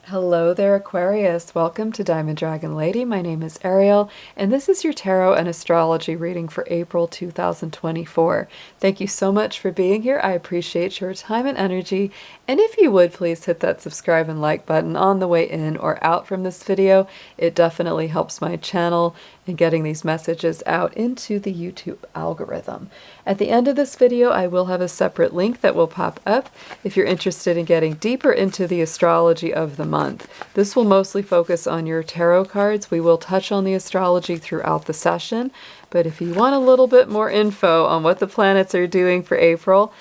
Hello there, Aquarius. Welcome to Diamond Dragon Lady. My name is Ariel, and this is your tarot and astrology reading for April 2024. Thank you so much for being here. I appreciate your time and energy. And if you would, please hit that subscribe and like button on the way in or out from this video. It definitely helps my channel in getting these messages out into the YouTube algorithm. At the end of this video, I will have a separate link that will pop up if you're interested in getting deeper into the astrology of the month. This will mostly focus on your tarot cards. We will touch on the astrology throughout the session, but if you want a little bit more info on what the planets are doing for April,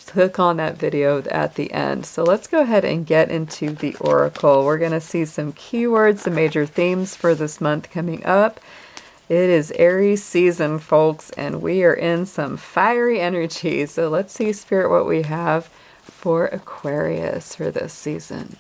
click on that video at the end. So let's go ahead and get into the oracle. We're going to see some keywords, some major themes for this month coming up. It is Aries season, folks, and we are in some fiery energy. So let's see, Spirit, what we have for Aquarius for this season.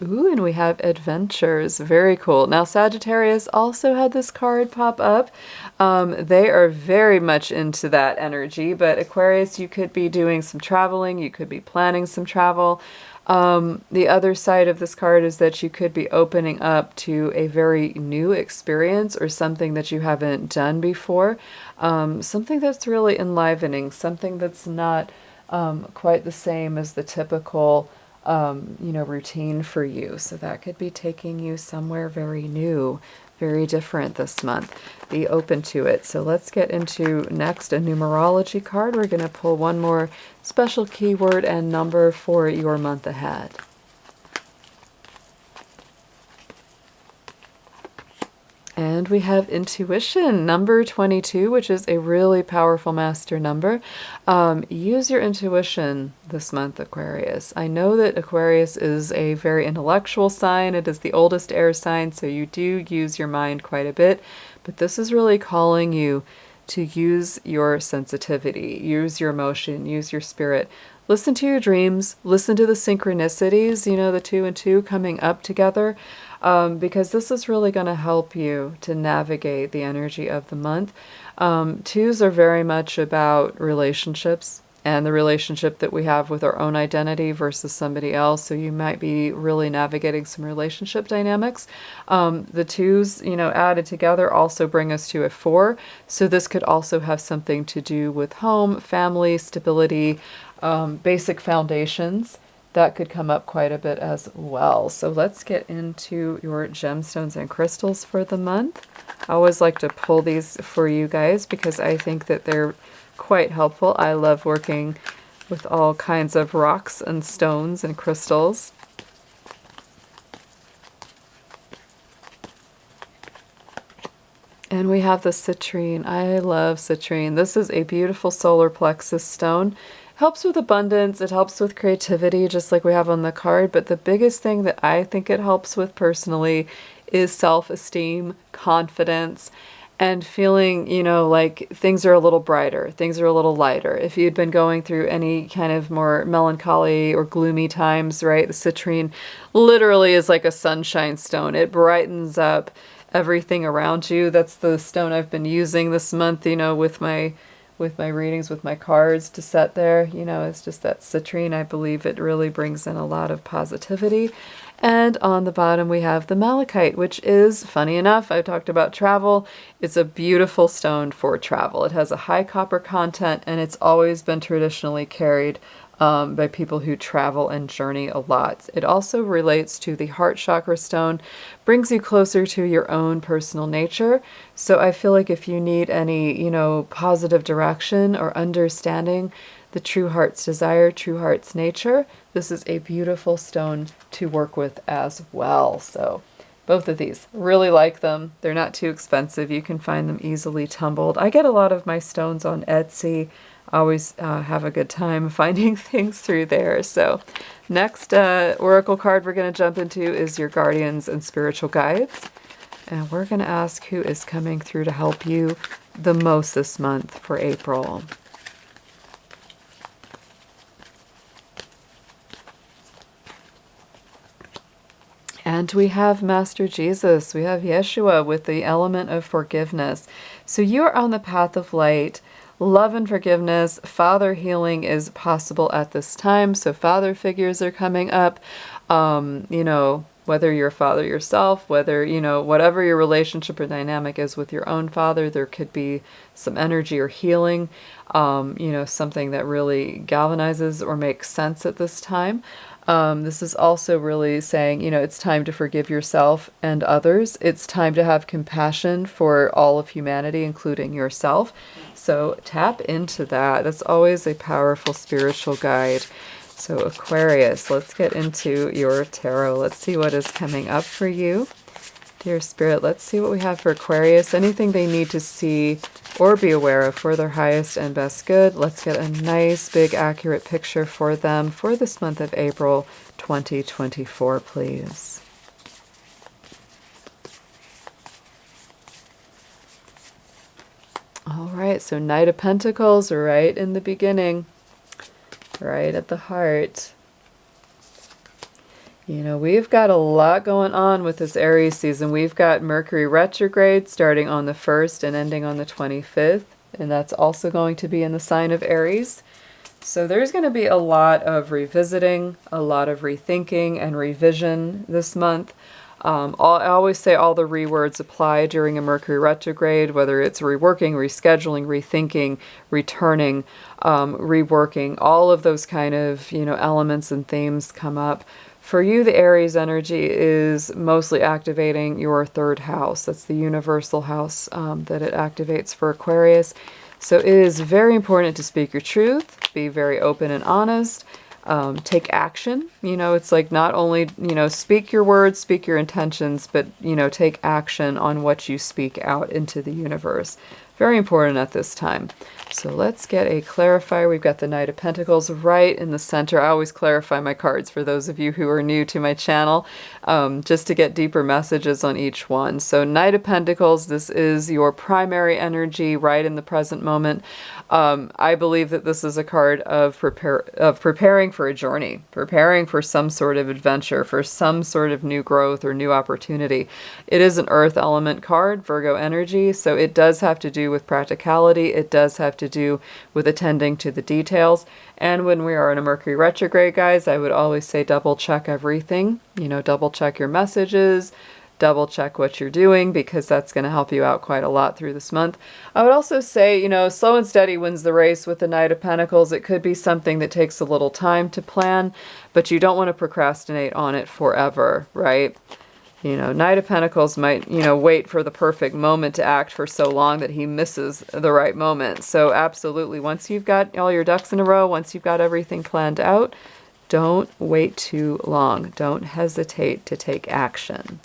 Ooh, and we have adventures. Very cool. Now, Sagittarius also had this card pop up. They are very much into that energy, but Aquarius, you could be doing some traveling. You could be planning some travel. The other side of this card is that you could be opening up to a very new experience or something that you haven't done before. Something that's really enlivening, something that's not quite the same as the typical routine for you. So that could be taking you somewhere very new, very different this month. Be open to it. So let's get into next a numerology card. We're going to pull one more special keyword and number for your month ahead. And we have intuition, number 22, which is a really powerful master number. Use your intuition this month, Aquarius. I know that Aquarius is a very intellectual sign. It is the oldest air sign, so you do use your mind quite a bit. But this is really calling you to use your sensitivity, use your emotion, use your spirit. Listen to your dreams, listen to the synchronicities, the 2 and 2 coming up together. Because this is really going to help you to navigate the energy of the month. 2s are very much about relationships and the relationship that we have with our own identity versus somebody else. So you might be really navigating some relationship dynamics. The 2s, added together also bring us to a 4. So this could also have something to do with home, family, stability, basic foundations. That could come up quite a bit as well. So let's get into your gemstones and crystals for the month. I always like to pull these for you guys because I think that they're quite helpful. I love working with all kinds of rocks and stones and crystals. And we have the citrine. I love citrine. This is a beautiful solar plexus stone. Helps with abundance, it helps with creativity, just like we have on the card, but the biggest thing that I think it helps with personally is self-esteem, confidence, and feeling, like things are a little brighter, things are a little lighter. If you'd been going through any kind of more melancholy or gloomy times, right, the citrine literally is like a sunshine stone. It brightens up everything around you. That's the stone I've been using this month, with my readings, with my cards to set there. It's just that citrine. I believe it really brings in a lot of positivity. And on the bottom we have the malachite, which is, funny enough, I talked about travel. It's a beautiful stone for travel. It has a high copper content, and it's always been traditionally carried by people who travel and journey a lot. It also relates to the heart chakra stone, brings you closer to your own personal nature. So I feel like if you need any, positive direction or understanding the true heart's desire, true heart's nature, this is a beautiful stone to work with as well. So both of these, really like them. They're not too expensive. You can find them easily tumbled. I get a lot of my stones on Etsy. I always have a good time finding things through there. So next oracle card we're going to jump into is your guardians and spiritual guides. And we're going to ask who is coming through to help you the most this month for April. And we have Master Jesus. We have Yeshua with the element of forgiveness. So you are on the path of light, love and forgiveness. Father healing is possible at this time. So father figures are coming up. You know, whether you're a father yourself, whether, you know, whatever your relationship or dynamic is with your own father, there could be some energy or healing, you know, something that really galvanizes or makes sense at this time. This is also really saying, you know, it's time to forgive yourself and others. It's time to have compassion for all of humanity, including yourself. So tap into that. That's always a powerful spiritual guide. So Aquarius, let's get into your tarot. Let's see what is coming up for you. Dear Spirit, let's see what we have for Aquarius. Anything they need to see or be aware of for their highest and best good. Let's get a nice, big, accurate picture for them for this month of April 2024, please. All right, so Knight of Pentacles right in the beginning, right at the heart. You know, we've got a lot going on with this Aries season. We've got Mercury retrograde starting on the 1st and ending on the 25th. And that's also going to be in the sign of Aries. So there's going to be a lot of revisiting, a lot of rethinking and revision this month. I always say all the re-words apply during a Mercury retrograde, whether it's reworking, rescheduling, rethinking, returning, reworking, all of those kind of, you know, elements and themes come up. For you, the Aries energy is mostly activating your 3rd house. That's the universal house that it activates for Aquarius. So it is very important to speak your truth, be very open and honest, take action. You know, it's like not only, you know, speak your words, speak your intentions, but, you know, take action on what you speak out into the universe. Very important at this time. So let's get a clarifier. We've got the Knight of Pentacles right in the center. I always clarify my cards for those of you who are new to my channel, just to get deeper messages on each one. So Knight of Pentacles, this is your primary energy right in the present moment. I believe that this is a card of preparing for a journey, preparing for some sort of adventure, for some sort of new growth or new opportunity. It is an earth element card, Virgo energy, so it does have to do with practicality. It does have to do with attending to the details. And when we are in a Mercury retrograde, guys, I would always say double check everything. You know, double check your messages, double check what you're doing, because that's going to help you out quite a lot through this month. I would also say, you know, slow and steady wins the race with the Knight of Pentacles. It could be something that takes a little time to plan, but you don't want to procrastinate on it forever, right? You know, Knight of Pentacles might, you know, wait for the perfect moment to act for so long that he misses the right moment. So absolutely, once you've got all your ducks in a row, once you've got everything planned out, don't wait too long. Don't hesitate to take action.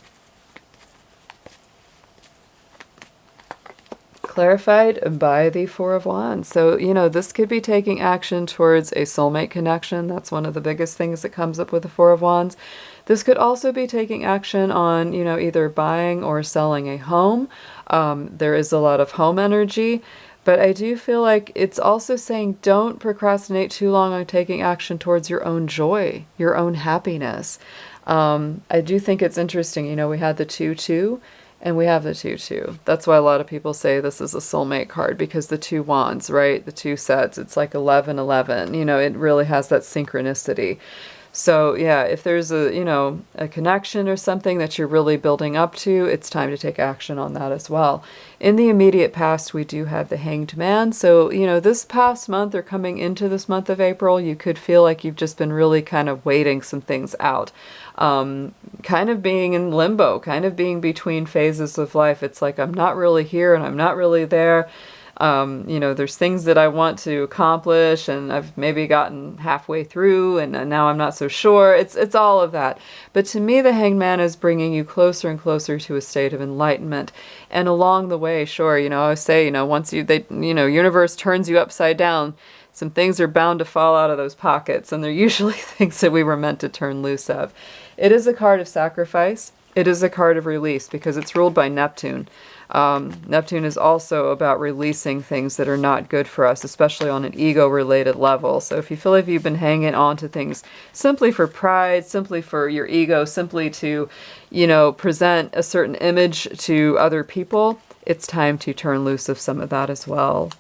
Clarified by the Four of Wands. So, you know, this could be taking action towards a soulmate connection. That's one of the biggest things that comes up with the Four of Wands. This could also be taking action on, you know, either buying or selling a home. There is a lot of home energy, but I do feel like it's also saying don't procrastinate too long on taking action towards your own joy, your own happiness. I do think it's interesting, you know, we had the 2-2 and we have the 2-2. That's why a lot of people say this is a soulmate card, because the 2 wands, right? The 2 sets, it's like 11-11. You know, it really has that synchronicity. So yeah, if there's a, you know, a connection or something that you're really building up to, it's time to take action on that as well. In the immediate past, we do have the Hanged Man. So, you know, this past month or coming into this month of April, you could feel like you've just been really kind of waiting some things out. Kind of being in limbo, kind of being between phases of life. It's like, I'm not really here and I'm not really there. You know, there's things that I want to accomplish and I've maybe gotten halfway through and now I'm not so sure. It's all of that. But to me, the Hanged Man is bringing you closer and closer to a state of enlightenment. And along the way, sure, you know, I say, you know, once you know, universe turns you upside down, some things are bound to fall out of those pockets, and they're usually things that we were meant to turn loose of. It is a card of sacrifice. It is a card of release because it's ruled by Neptune. Neptune is also about releasing things that are not good for us, especially on an ego-related level. So if you feel like you've been hanging on to things simply for pride, simply for your ego, simply to, you know, present a certain image to other people, it's time to turn loose of some of that as well.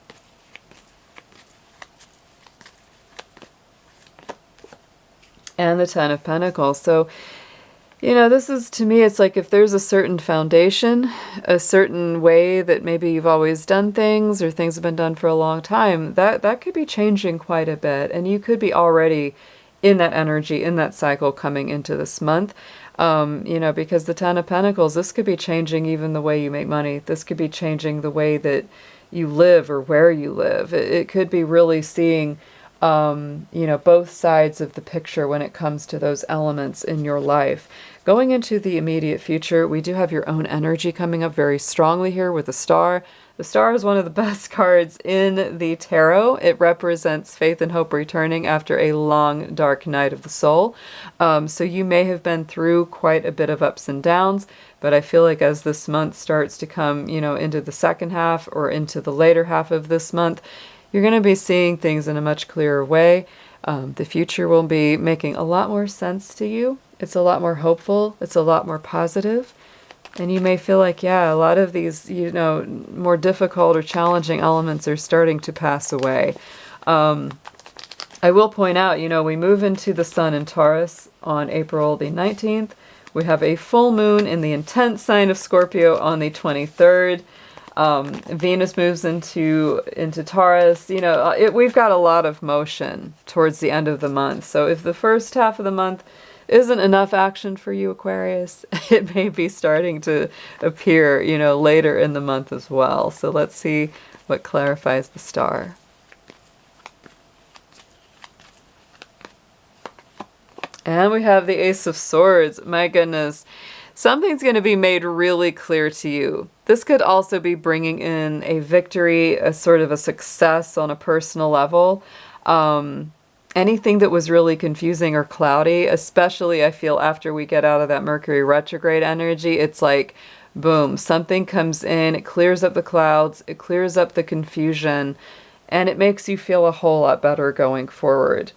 and the Ten of Pentacles. So, this is, to me, it's like if there's a certain foundation, a certain way that maybe you've always done things or things have been done for a long time, that could be changing quite a bit. And you could be already in that energy, in that cycle coming into this month. Because the Ten of Pentacles, this could be changing even the way you make money. This could be changing the way that you live or where you live. It could be really seeing both sides of the picture when it comes to those elements in your life. Going into the immediate future, we do have your own energy coming up very strongly here with the Star. The Star is one of the best cards in the tarot. It represents faith and hope returning after a long, dark night of the soul. So you may have been through quite a bit of ups and downs, but I feel like as this month starts to come, into the second half or into the later half of this month, you're going to be seeing things in a much clearer way. The future will be making a lot more sense to you. It's a lot more hopeful. It's a lot more positive. And you may feel like, a lot of these, more difficult or challenging elements are starting to pass away. I will point out, we move into the sun in Taurus on April the 19th. We have a full moon in the intense sign of Scorpio on the 23rd. Venus moves into Taurus. We've got a lot of motion towards the end of the month. So if the first half of the month isn't enough action for you, Aquarius, it may be starting to appear, later in the month as well. So let's see what clarifies the Star. And we have the Ace of Swords. My goodness. Something's going to be made really clear to you. This could also be bringing in a victory, a sort of a success on a personal level. Anything that was really confusing or cloudy, especially I feel after we get out of that Mercury retrograde energy, it's like, boom, something comes in, it clears up the clouds, it clears up the confusion, and it makes you feel a whole lot better going forward.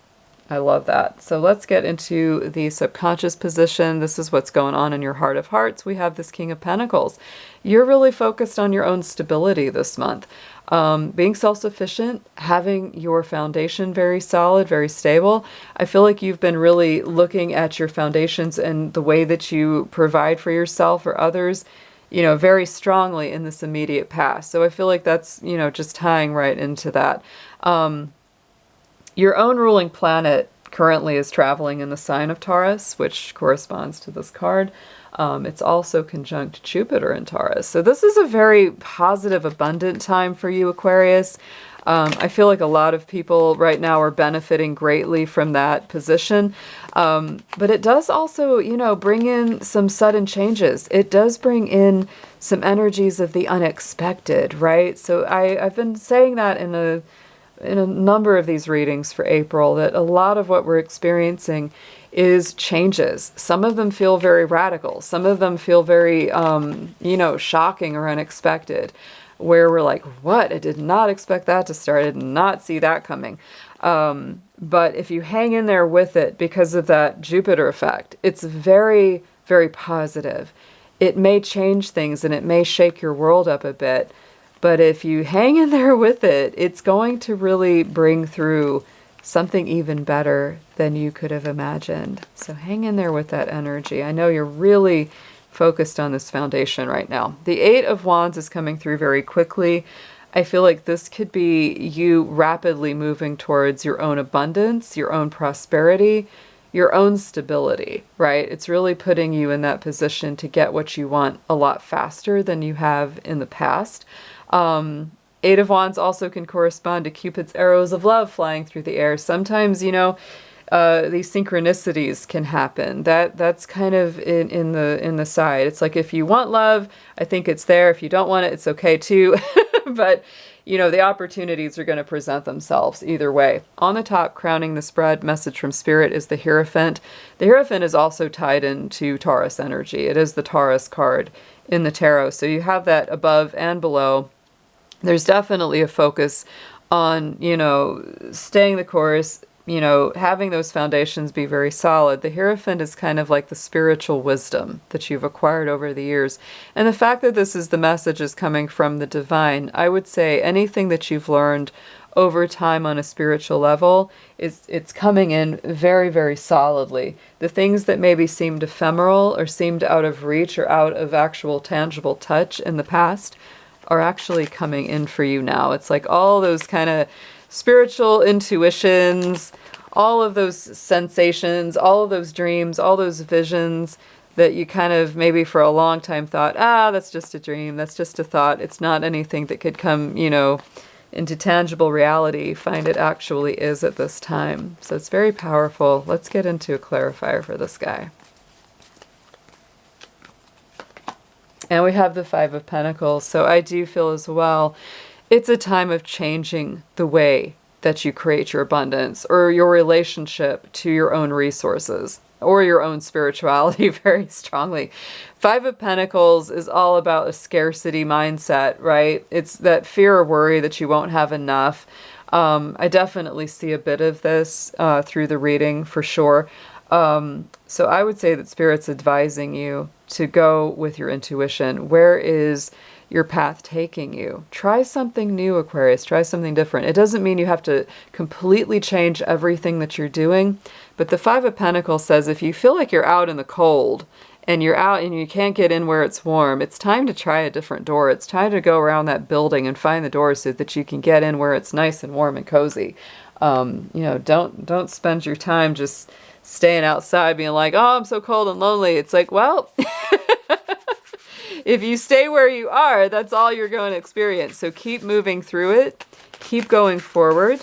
I love that. So let's get into the subconscious position. This is what's going on in your heart of hearts. We have this King of Pentacles. You're really focused on your own stability this month. Being self-sufficient, having your foundation very solid, very stable. I feel like you've been really looking at your foundations and the way that you provide for yourself or others, very strongly in this immediate past. So I feel like that's, just tying right into that. Your own ruling planet currently is traveling in the sign of Taurus, which corresponds to this card. It's also conjunct Jupiter in Taurus. So this is a very positive, abundant time for you, Aquarius. I feel like a lot of people right now are benefiting greatly from that position. But it does also, bring in some sudden changes. It does bring in some energies of the unexpected, right? So I've been saying that in a number of these readings for April, that a lot of what we're experiencing is changes. Some of them feel very radical. Some of them feel very, shocking or unexpected, where we're like, what? I did not expect that to start. I did not see that coming. But if you hang in there with it because of that Jupiter effect, it's very, very positive. It may change things and it may shake your world up a bit. But if you hang in there with it, it's going to really bring through something even better than you could have imagined. So hang in there with that energy. I know you're really focused on this foundation right now. The Eight of Wands is coming through very quickly. I feel like this could be you rapidly moving towards your own abundance, your own prosperity, your own stability, right? It's really putting you in that position to get what you want a lot faster than you have in the past. Eight of Wands also can correspond to Cupid's arrows of love flying through the air. Sometimes, these synchronicities can happen. That's kind of in the side. It's like, if you want love, I think it's there. If you don't want it, it's okay too. But, the opportunities are going to present themselves either way. On the top, crowning the spread, message from Spirit, is the Hierophant. The Hierophant is also tied into Taurus energy. It is the Taurus card in the tarot. So you have that above and below. There's definitely a focus on, staying the course, having those foundations be very solid. The Hierophant is kind of like the spiritual wisdom that you've acquired over the years. And the fact that this is the message is coming from the divine, I would say anything that you've learned over time on a spiritual level, it's coming in very, very solidly. The things that maybe seemed ephemeral or seemed out of reach or out of actual tangible touch in the past are actually coming in for you now. It's like all those kind of spiritual intuitions, all of those sensations, all of those dreams, all those visions that you kind of maybe for a long time thought, that's just a dream, that's just a thought, it's not anything that could come, into tangible reality, find it actually is at this time. So it's very powerful. Let's get into a clarifier for this guy. And we have the Five of Pentacles. So I do feel as well, it's a time of changing the way that you create your abundance or your relationship to your own resources or your own spirituality very strongly. Five of Pentacles is all about a scarcity mindset, right? It's that fear or worry that you won't have enough. I definitely see a bit of this through the reading for sure. So I would say that Spirit's advising you to go with your intuition. Where is your path taking you? Try something new, Aquarius. Try something different. It doesn't mean you have to completely change everything that you're doing, but the Five of Pentacles says if you feel like you're out in the cold and you're out and you can't get in where it's warm, it's time to try a different door. It's time to go around that building and find the door so that you can get in where it's nice and warm and cozy. Don't spend your time just staying outside being like, oh, I'm so cold and lonely. It's like, well, if you stay where you are, that's all you're going to experience. So keep moving through it. Keep going forward.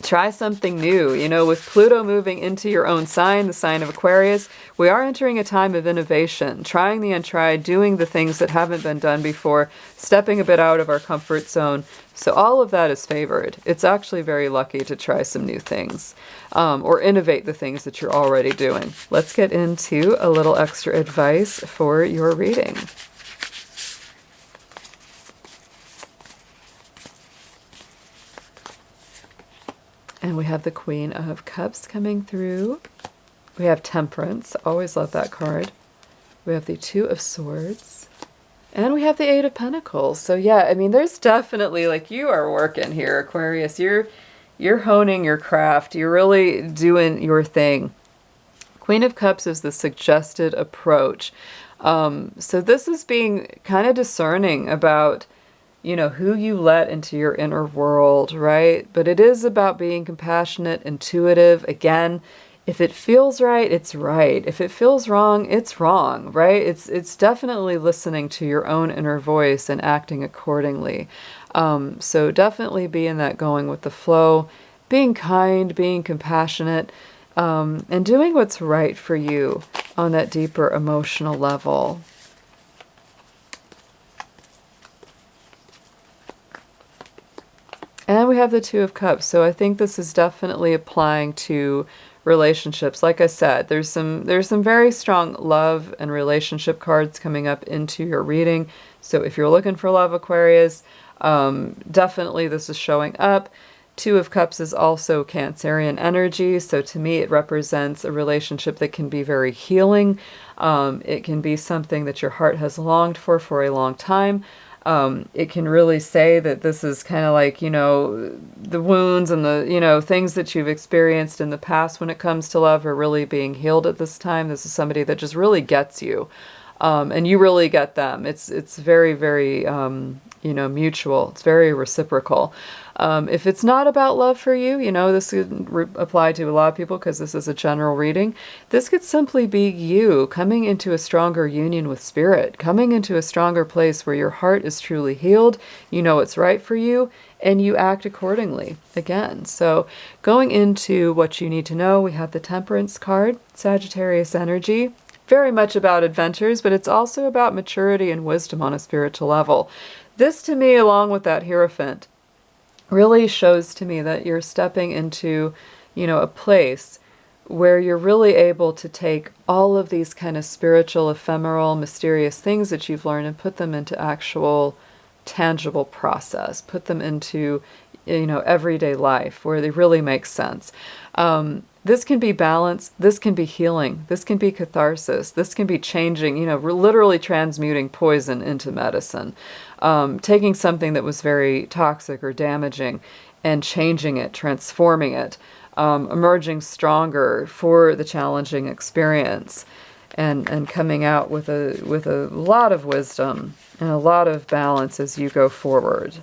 Try something new. With Pluto moving into your own sign, the sign of Aquarius, we are entering a time of innovation, trying the untried, doing the things that haven't been done before, stepping a bit out of our comfort zone. So all of that is favored. It's actually very lucky to try some new things or innovate the things that you're already doing. Let's get into a little extra advice for your reading. And we have the Queen of Cups coming through. We have Temperance. Always love that card. We have the Two of Swords. And we have the Eight of Pentacles. So yeah, there's definitely, you are working here, Aquarius. You're honing your craft. You're really doing your thing. Queen of Cups is the suggested approach. So this is being kind of discerning about who you let into your inner world, right? But it is about being compassionate, intuitive. Again, if it feels right, it's right. If it feels wrong, it's wrong, right? It's definitely listening to your own inner voice and acting accordingly. So definitely be in that going with the flow, being kind, being compassionate, and doing what's right for you on that deeper emotional level. And we have the Two of Cups. So I think this is definitely applying to relationships. Like I said, there's some very strong love and relationship cards coming up into your reading. So if you're looking for love, Aquarius, definitely this is showing up. Two of Cups is also Cancerian energy. So to me, it represents a relationship that can be very healing. It can be something that your heart has longed for a long time. It can really say that this is kind of like, the wounds and the, things that you've experienced in the past when it comes to love are really being healed at this time. This is somebody that just really gets you, and you really get them. It's very, very, mutual. It's very reciprocal. If it's not about love for you, this could apply to a lot of people because this is a general reading. This could simply be you coming into a stronger union with Spirit, coming into a stronger place where your heart is truly healed, you know it's right for you, and you act accordingly again. So going into what you need to know, we have the Temperance card, Sagittarius energy. Very much about adventures, but it's also about maturity and wisdom on a spiritual level. This to me, along with that Hierophant, really shows to me that you're stepping into, a place where you're really able to take all of these kind of spiritual, ephemeral, mysterious things that you've learned and put them into actual tangible process, put them into, everyday life where they really make sense. This can be balance, this can be healing, this can be catharsis, this can be changing, literally transmuting poison into medicine. Taking something that was very toxic or damaging and changing it, transforming it, emerging stronger for the challenging experience, and coming out with a lot of wisdom and a lot of balance as you go forward.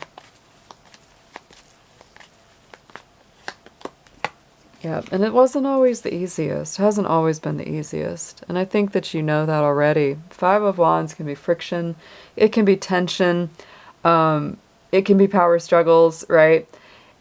Yeah, and it wasn't always the easiest. It hasn't always been the easiest. And I think that you know that already. Five of Wands can be friction. It can be tension. It can be power struggles, right?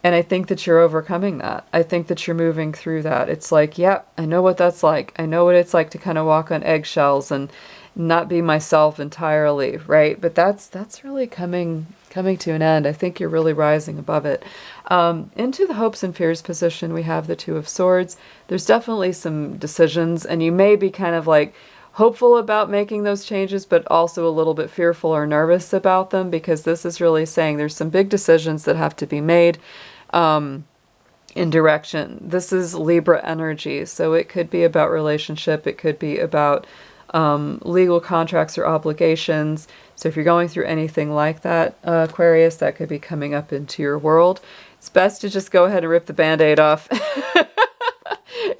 And I think that you're overcoming that. I think that you're moving through that. It's like, yeah, I know what that's like. I know what it's like to kind of walk on eggshells and not be myself entirely, right? But that's really coming to an end. I think you're really rising above it. Into the hopes and fears position, we have the Two of Swords. There's definitely some decisions, and you may be kind of like hopeful about making those changes, but also a little bit fearful or nervous about them, because this is really saying there's some big decisions that have to be made in direction. This is Libra energy, so it could be about relationship. It could be about legal contracts or obligations. So if you're going through anything like that, Aquarius, that could be coming up into your world. It's best to just go ahead and rip the Band-Aid off.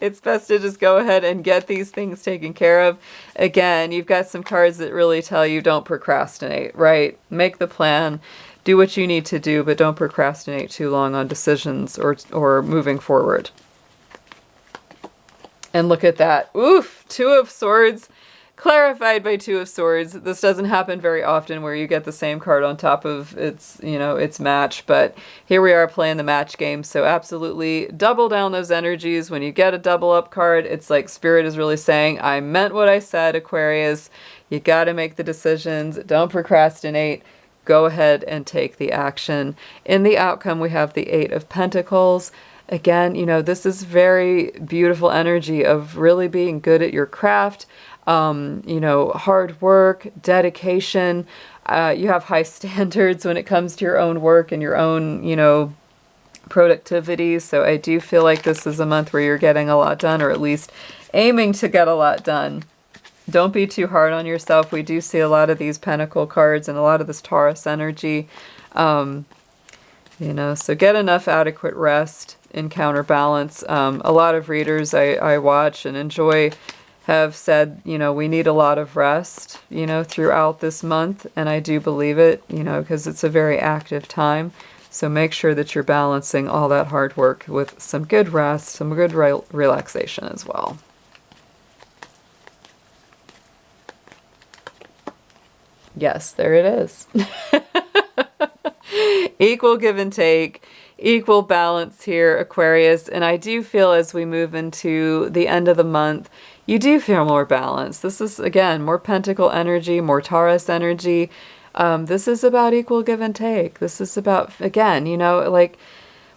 It's best to just go ahead and get these things taken care of. Again, you've got some cards that really tell you don't procrastinate, right? Make the plan, do what you need to do, but don't procrastinate too long on decisions or moving forward. And look at that. Oof, Two of Swords. Clarified by Two of Swords. This doesn't happen very often where you get the same card on top of its match, but here we are playing the match game, so absolutely double down those energies. When you get a double up card, it's like Spirit is really saying, I meant what I said, Aquarius. You got to make the decisions. Don't procrastinate. Go ahead and take the action. In the outcome, we have the Eight of Pentacles. Again, this is very beautiful energy of really being good at your craft. Hard work, dedication. You have high standards when it comes to your own work and your own, productivity. So I do feel like this is a month where you're getting a lot done, or at least aiming to get a lot done. Don't be too hard on yourself. We do see a lot of these Pentacle cards and a lot of this Taurus energy. So get enough adequate rest and counterbalance. A lot of readers I watch and enjoy have said, we need a lot of rest, throughout this month. And I do believe it, because it's a very active time. So make sure that you're balancing all that hard work with some good rest, some good relaxation as well. Yes, there it is. Equal give and take, equal balance here, Aquarius. And I do feel as we move into the end of the month, you do feel more balanced. This is, again, more Pentacle energy, more Taurus energy. This is about equal give and take. This is about, again, like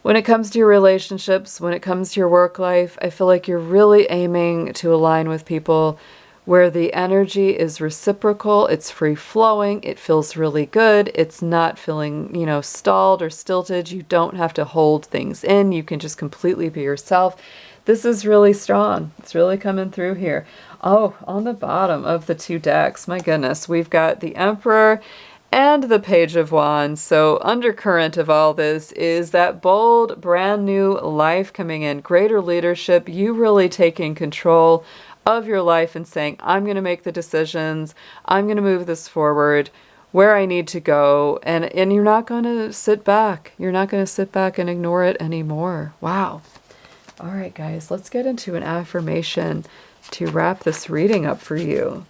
when it comes to your relationships, when it comes to your work life, I feel like you're really aiming to align with people where the energy is reciprocal, it's free-flowing, it feels really good, it's not feeling, stalled or stilted. You don't have to hold things in. You can just completely be yourself. This is really strong. It's really coming through here. Oh, on the bottom of the two decks, my goodness, we've got the Emperor and the Page of Wands. So undercurrent of all this is that bold, brand new life coming in, greater leadership, you really taking control of your life and saying, I'm going to make the decisions, I'm going to move this forward where I need to go, and you're not going to sit back. You're not going to sit back and ignore it anymore. Wow. All right, guys, let's get into an affirmation to wrap this reading up for you.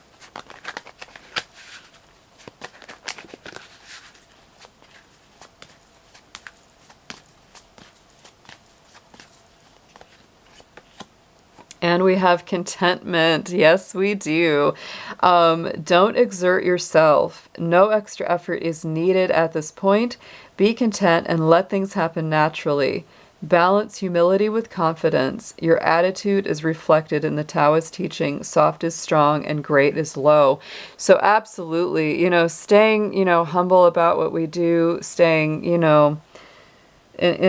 And we have contentment. Yes, we do. Don't exert yourself. No extra effort is needed at this point. Be content and let things happen naturally. Balance humility with confidence. Your attitude is reflected in the Taoist teaching, soft is strong and great is low. So absolutely, staying, humble about what we do, staying, in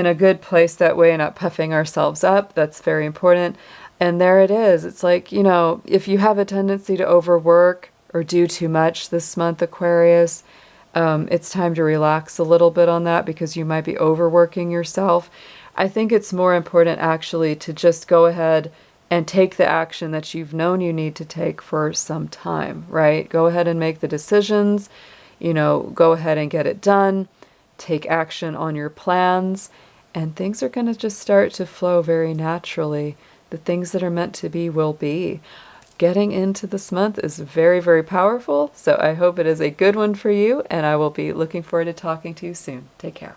a good place that way, not puffing ourselves up. That's very important. And there it is. It's like, if you have a tendency to overwork or do too much this month, Aquarius, it's time to relax a little bit on that because you might be overworking yourself. I think it's more important actually to just go ahead and take the action that you've known you need to take for some time, right? Go ahead and make the decisions, go ahead and get it done, take action on your plans, and things are going to just start to flow very naturally. The things that are meant to be will be. Getting into this month is very, very powerful, so I hope it is a good one for you, and I will be looking forward to talking to you soon. Take care.